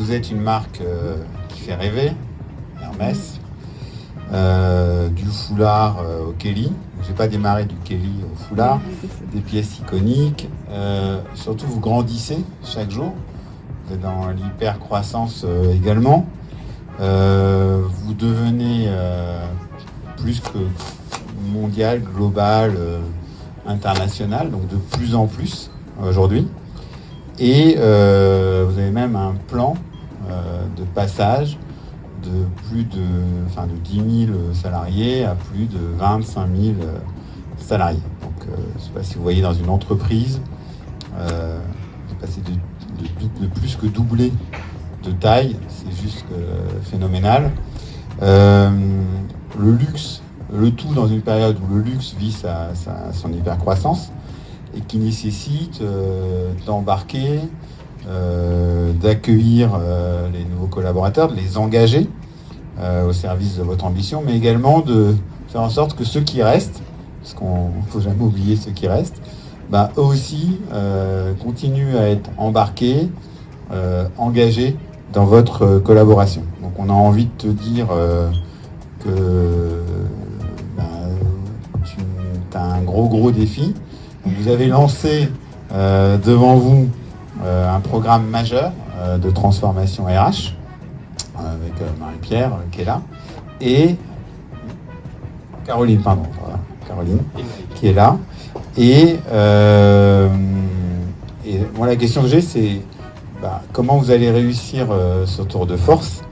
vous êtes une marque qui fait rêver, Hermès, du foulard au Kelly. J'ai pas démarré du Kelly au foulard, des pièces iconiques. Surtout, vous grandissez chaque jour. Vous êtes dans l'hyper-croissance également. Vous devenez plus que mondial, global, international, donc de plus en plus aujourd'hui. Et vous avez même un plan de passage de plus de 10 000 salariés à plus de 25 000 salariés. Donc, je ne sais pas si vous voyez dans une entreprise, vous passez de plus que doubler de taille, c'est juste phénoménal. Le luxe, le tout dans une période où le luxe vit son hypercroissance et qui nécessite d'embarquer, d'accueillir les nouveaux collaborateurs, de les engager au service de votre ambition, mais également de faire en sorte que ceux qui restent, parce qu'il ne faut jamais oublier ceux qui restent, eux aussi continuent à être embarqués, engagés dans votre collaboration. Donc on a envie de te dire que tu as un gros défi. Vous avez lancé devant vous un programme majeur de transformation RH avec Marie-Pierre qui est là et Caroline qui est là et moi la question que j'ai c'est comment vous allez réussir ce tour de force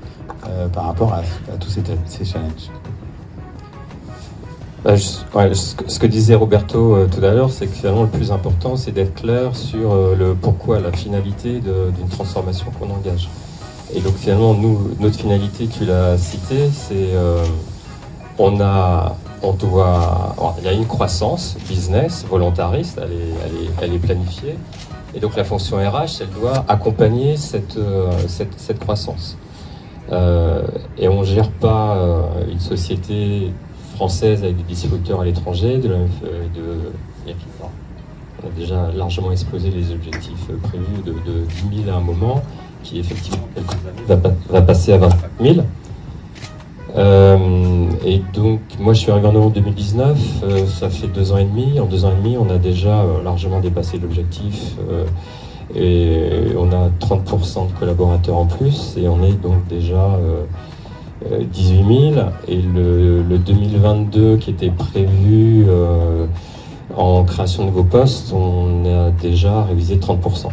par rapport à tous ces challenges. Ce que disait Roberto tout à l'heure, c'est que finalement le plus important, c'est d'être clair sur le pourquoi, la finalité d'une transformation qu'on engage. Et donc finalement, notre finalité, tu l'as cité, c'est il y a une croissance business volontariste, elle est planifiée, et donc la fonction RH, elle doit accompagner cette croissance. Et on ne gère pas une société française avec des distributeurs à l'étranger. On a déjà largement explosé les objectifs prévus de 10 000 à un moment, qui effectivement quelques années va passer à 25 000. Et donc moi je suis arrivé en novembre 2019, ça fait 2 ans et demi. En 2 ans et demi, on a déjà largement dépassé l'objectif. Et on a 30% de collaborateurs en plus, et on est donc déjà 18 000, et le 2022 qui était prévu en création de nouveaux postes, on a déjà révisé 30%.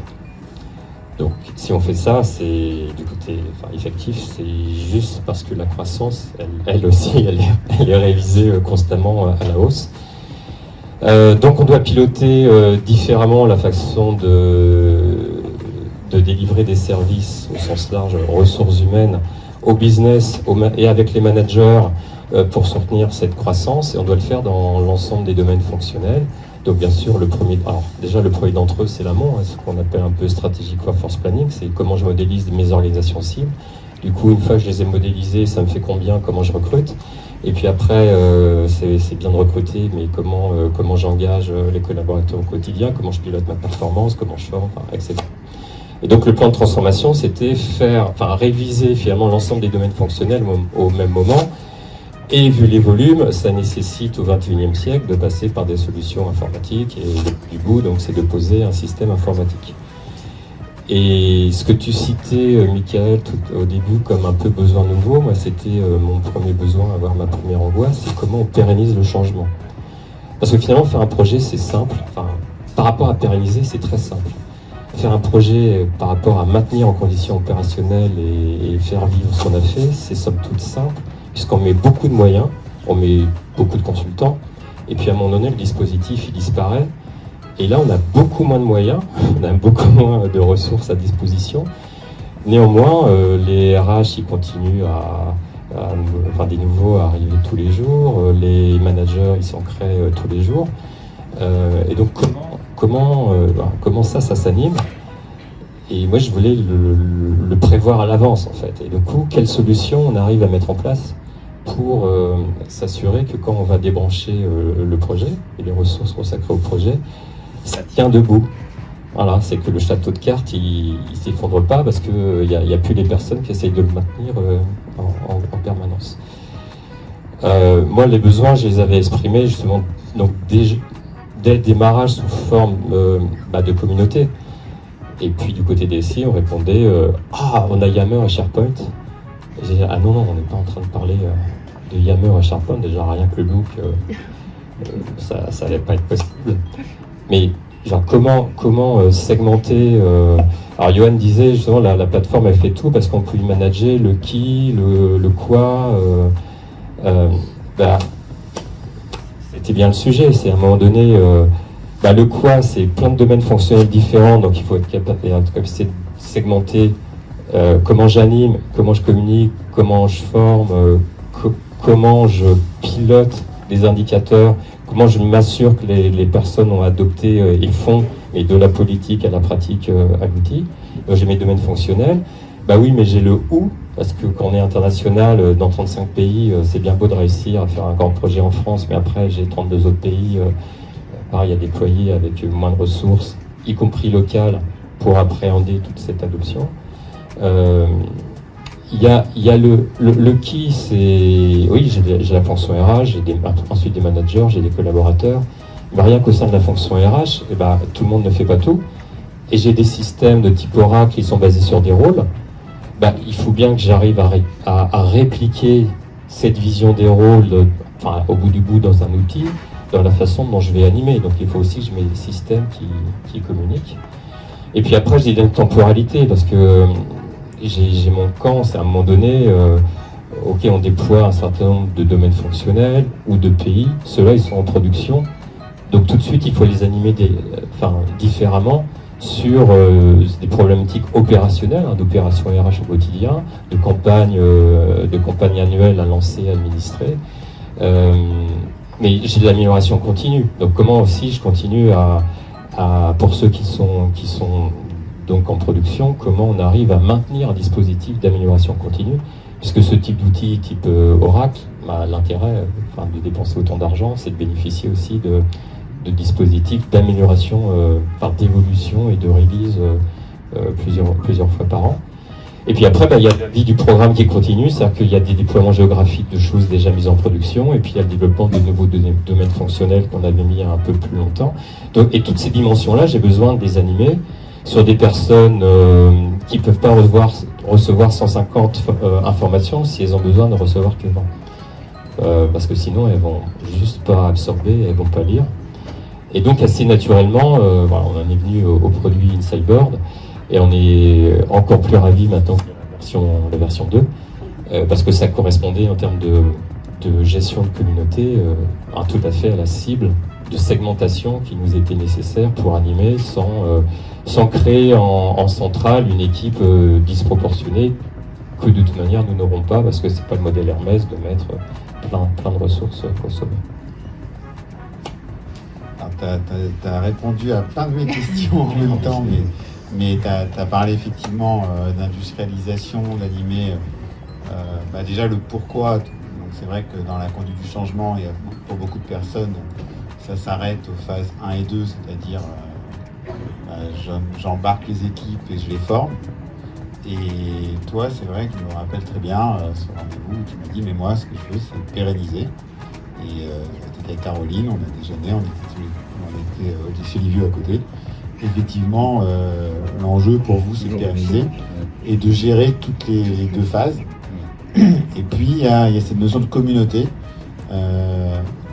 Donc si on fait ça, c'est du côté effectif, c'est juste parce que la croissance, elle aussi, elle est révisée constamment à la hausse. Donc on doit piloter différemment la façon de délivrer des services au sens large, ressources humaines, au business et avec les managers pour soutenir cette croissance, et on doit le faire dans l'ensemble des domaines fonctionnels. Donc bien sûr, le premier d'entre eux, c'est l'amont, ce qu'on appelle un peu strategic workforce planning, c'est comment je modélise mes organisations cibles. Du coup, une fois que je les ai modélisées, ça me fait combien, comment je recrute. Et puis après, c'est bien de recruter, mais comment j'engage les collaborateurs au quotidien, comment je pilote ma performance, comment je forme, etc. Et donc le plan de transformation, c'était réviser finalement l'ensemble des domaines fonctionnels au même moment. Et vu les volumes, ça nécessite au XXIe siècle de passer par des solutions informatiques. Et du bout, donc, c'est de poser un système informatique. Et ce que tu citais, Michael, tout au début, comme un peu besoin nouveau, moi, c'était mon premier besoin, avoir ma première angoisse, c'est comment on pérennise le changement. Parce que finalement, faire un projet, c'est simple. Par rapport à pérenniser, c'est très simple. Faire un projet par rapport à maintenir en conditions opérationnelles et faire vivre ce qu'on a fait, c'est somme toute simple, puisqu'on met beaucoup de moyens, on met beaucoup de consultants, et puis à un moment donné, le dispositif, il disparaît. Et là, on a beaucoup moins de moyens, on a beaucoup moins de ressources à disposition. Néanmoins, les RH, ils continuent des nouveaux à arriver tous les jours, les managers, ils s'en créent tous les jours. Et donc, comment ça s'anime? Et moi, je voulais le prévoir à l'avance, en fait. Et du coup, quelle solution on arrive à mettre en place pour s'assurer que quand on va débrancher le projet et les ressources consacrées au projet, ça tient debout. Voilà, c'est que le château de cartes, il s'effondre pas parce qu'il n'y a plus les personnes qui essayent de le maintenir en permanence. Moi, les besoins, je les avais exprimés justement donc, dès le démarrage sous forme de communauté. Et puis du côté des SI, on répondait on a Yammer et SharePoint. Et j'ai dit ah non, on n'est pas en train de parler de Yammer et SharePoint, déjà rien que le look, ça n'allait pas être possible. Mais genre comment segmenter alors Johan disait justement la plateforme elle fait tout parce qu'on peut y manager le qui, le quoi. C'était bien le sujet, c'est à un moment donné le quoi c'est plein de domaines fonctionnels différents, donc il faut être capable de segmenter comment j'anime, comment je communique, comment je forme, comment je pilote des indicateurs, comment je m'assure que les personnes ont adopté et font, et de la politique à la pratique à l'outil. Donc j'ai mes domaines fonctionnels. Bah oui, mais j'ai le où, parce que quand on est international, dans 35 pays, c'est bien beau de réussir à faire un grand projet en France, mais après j'ai 32 autres pays, pareil, à déployer avec moins de ressources, y compris locales, pour appréhender toute cette adoption. Il y a le qui, c'est... Oui, j'ai la fonction RH, ensuite des managers, j'ai des collaborateurs. Mais rien qu'au sein de la fonction RH, tout le monde ne fait pas tout. Et j'ai des systèmes de type Oracle qui sont basés sur des rôles. Il faut bien que j'arrive à répliquer cette vision des rôles, au bout du bout, dans un outil, dans la façon dont je vais animer. Donc il faut aussi que je mette des systèmes qui communiquent. Et puis après, j'ai des temporalités, parce que j'ai mon camp, c'est à un moment donné, on déploie un certain nombre de domaines fonctionnels ou de pays, ceux-là ils sont en production, donc tout de suite il faut les animer différemment sur des problématiques opérationnelles, d'opérations RH au quotidien, de campagnes annuelles à lancer, à administrer, mais j'ai de l'amélioration continue, donc comment aussi je continue pour ceux qui sont donc en production, comment on arrive à maintenir un dispositif d'amélioration continue, puisque ce type d'outil, type Oracle, l'intérêt de dépenser autant d'argent, c'est de bénéficier aussi de dispositifs d'amélioration, d'évolution et de release plusieurs fois par an. Et puis après, il y a la vie du programme qui continue, c'est-à-dire qu'il y a des déploiements géographiques de choses déjà mises en production, et puis il y a le développement de nouveaux domaines fonctionnels qu'on avait mis un peu plus longtemps. Donc, et toutes ces dimensions-là, j'ai besoin de les animer sur des personnes qui ne peuvent pas recevoir 150 informations si elles ont besoin de recevoir que 20. Parce que sinon, elles vont juste pas absorber, elles vont pas lire. Et donc, assez naturellement, on en est venu au produit Insideboard, et on est encore plus ravis maintenant que la version 2, parce que ça correspondait en termes de gestion de communauté tout à fait à la cible de segmentation qui nous était nécessaire pour animer sans créer en centrale une équipe disproportionnée que de toute manière nous n'aurons pas, parce que c'est pas le modèle Hermès de mettre plein de ressources consommées. Tu as répondu à plein de mes questions en même temps, mais tu as parlé effectivement d'industrialisation, d'animer déjà le pourquoi. Donc c'est vrai que dans la conduite du changement, il y a pour beaucoup de personnes, ça s'arrête aux phases 1 et 2, c'est-à-dire j'embarque les équipes et je les forme. Et toi, c'est vrai que je me rappelle très bien ce rendez-vous où tu m'as dit, mais moi, ce que je veux, c'est pérenniser. Et tu étais avec Caroline, on a déjeuné, on était au lycée Livieux à côté. Effectivement, l'enjeu pour vous, c'est de pérenniser et de gérer toutes les deux phases. Et puis, il y a cette notion de communauté.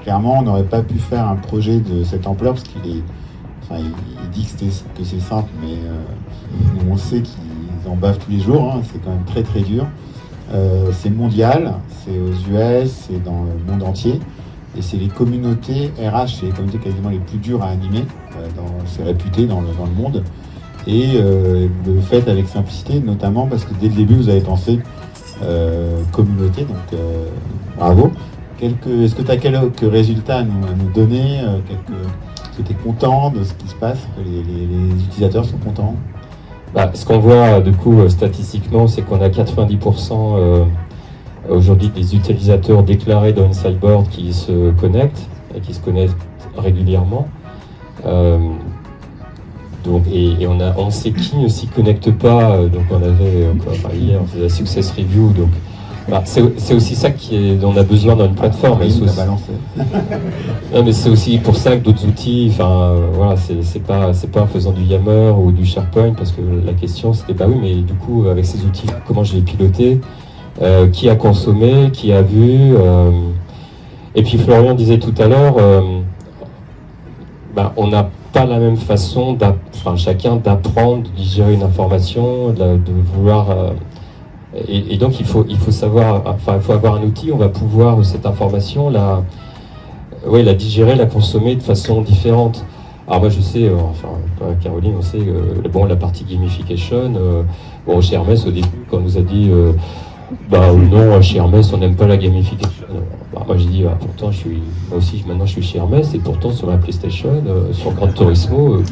Clairement, on n'aurait pas pu faire un projet de cette ampleur parce il dit que c'est simple, mais on sait qu'ils en bavent tous les jours. C'est quand même très très dur. C'est mondial, c'est aux US, c'est dans le monde entier. Et c'est les communautés RH, c'est les communautés quasiment les plus dures à animer. C'est réputé dans le monde. Et le fait avec simplicité, notamment parce que dès le début, vous avez pensé communauté, donc bravo. Est-ce que tu as quelques résultats à nous donner Est-ce que tu es content de ce qui se passe, que les utilisateurs sont contents? Ce qu'on voit du coup statistiquement, c'est qu'on a 90% aujourd'hui des utilisateurs déclarés dans Insideboard qui se connectent et qui se connectent régulièrement. Donc, et on sait qui ne s'y connecte pas. Donc on avait hier on faisait la success review. Donc c'est aussi ça dont on a besoin dans une plateforme. Non, mais c'est aussi pour ça que d'autres outils. Voilà, c'est pas en faisant du Yammer ou du SharePoint, parce que la question c'était oui, mais du coup avec ces outils, comment je vais piloter, qui a consommé, qui a vu. Et puis Florian disait tout à l'heure, on n'a pas la même façon, chacun d'apprendre, de digérer une information, de vouloir. Et donc il faut savoir, il faut avoir un outil, on va pouvoir cette information la digérer, la consommer de façon différente. Alors moi je sais, Caroline, on sait, la partie gamification, chez Hermès au début, quand on nous a dit non, chez Hermès on n'aime pas la gamification. Moi j'ai dit, pourtant maintenant je suis chez Hermès, et pourtant sur ma PlayStation, sur Gran Turismo,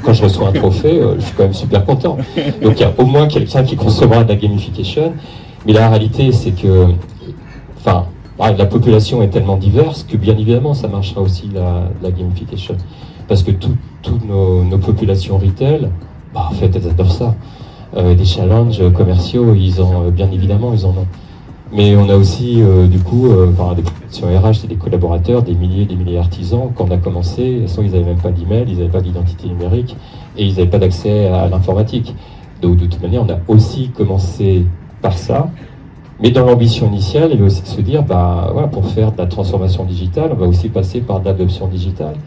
quand je reçois un trophée, je suis quand même super content. Donc il y a au moins quelqu'un qui consommera de la gamification, mais la réalité c'est que la population est tellement diverse que bien évidemment ça marchera aussi la gamification. Parce que toutes nos populations retail, en fait elles adorent ça. Des challenges commerciaux, bien évidemment ils en ont. Mais on a aussi, des populations RH, c'est des collaborateurs, des milliers d'artisans. Quand on a commencé, ils n'avaient même pas d'email, ils n'avaient pas d'identité numérique et ils n'avaient pas d'accès à l'informatique. Donc de toute manière, on a aussi commencé par ça. Mais dans l'ambition initiale, il y avait aussi de se dire, pour faire de la transformation digitale, on va aussi passer par de l'adoption digitale.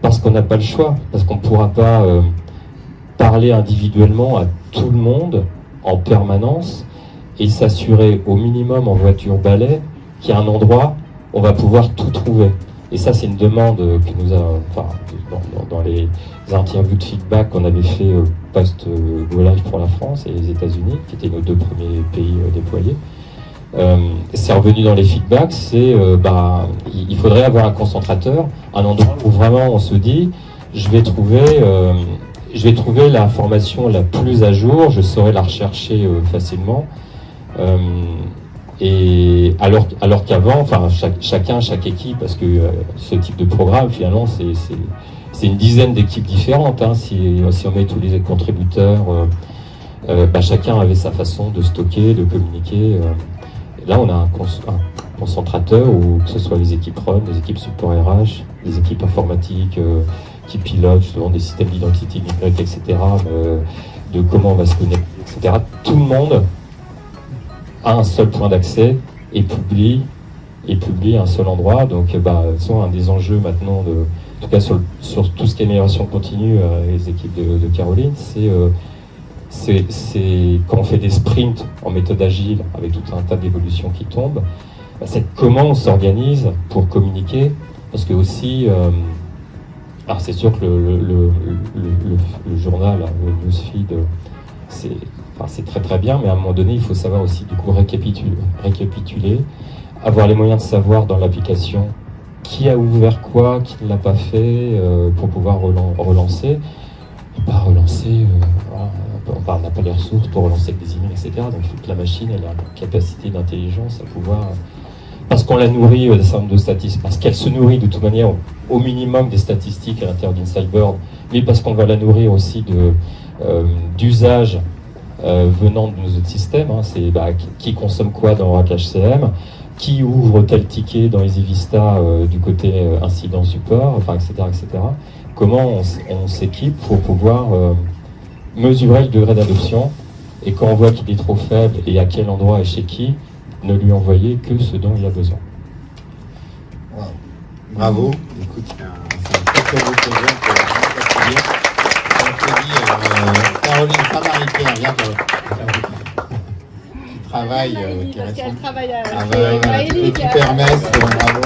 Parce qu'on n'a pas le choix, parce qu'on ne pourra pas parler individuellement à tout le monde en permanence, et s'assurer au minimum en voiture balai qu'il y a un endroit où on va pouvoir tout trouver. Et ça, c'est une demande que nous avons, dans les interviews de feedback qu'on avait fait post-Go Live pour la France et les États-Unis, qui étaient nos 2 premiers pays déployés. C'est revenu dans les feedbacks, il faudrait avoir un concentrateur, un endroit où vraiment on se dit, je vais trouver l'information la plus à jour, je saurai la rechercher facilement. Et alors qu'avant, chaque équipe, parce que ce type de programme, finalement, c'est une dizaine d'équipes différentes. Si on met tous les contributeurs, chacun avait sa façon de stocker, de communiquer. Là, on a un concentrateur, où que ce soit les équipes run, les équipes support RH, les équipes informatiques qui pilotent justement des systèmes d'identité numérique, etc., de comment on va se connecter, etc. Tout le monde a un seul point d'accès et publie à un seul endroit. Donc un des enjeux maintenant, en tout cas sur tout ce qui est amélioration continue, les équipes de Caroline, c'est quand on fait des sprints en méthode agile avec tout un tas d'évolutions qui tombent, c'est comment on s'organise pour communiquer, parce que aussi alors c'est sûr que le journal, le newsfeed, c'est très très bien, mais à un moment donné, il faut savoir aussi du coup récapituler, avoir les moyens de savoir dans l'application qui a ouvert quoi, qui ne l'a pas fait, pour pouvoir relancer. Et pas relancer, on n'a pas les ressources pour relancer avec des emails, etc. Donc il faut que la machine ait la capacité d'intelligence à pouvoir... Parce qu'on la nourrit d'un certain nombre de statistiques, parce qu'elle se nourrit de toute manière au minimum des statistiques à l'intérieur d'Insideboard, mais parce qu'on va la nourrir aussi d'usages venant de nos autres systèmes. C'est qui consomme quoi dans Oracle HCM, qui ouvre tel ticket dans Easy Vista du côté incident support, etc., etc. Comment on s'équipe pour pouvoir mesurer le degré d'adoption, et quand on voit qu'il est trop faible et à quel endroit et chez qui, ne lui envoyer que ce dont il a besoin. Wow. Bravo. Écoute, c'est un très beau projet pour l'atelier. Caroline, pas Marie-Pierre, viens qui travaille, qui travaille à l'équipe Hermès, bravo.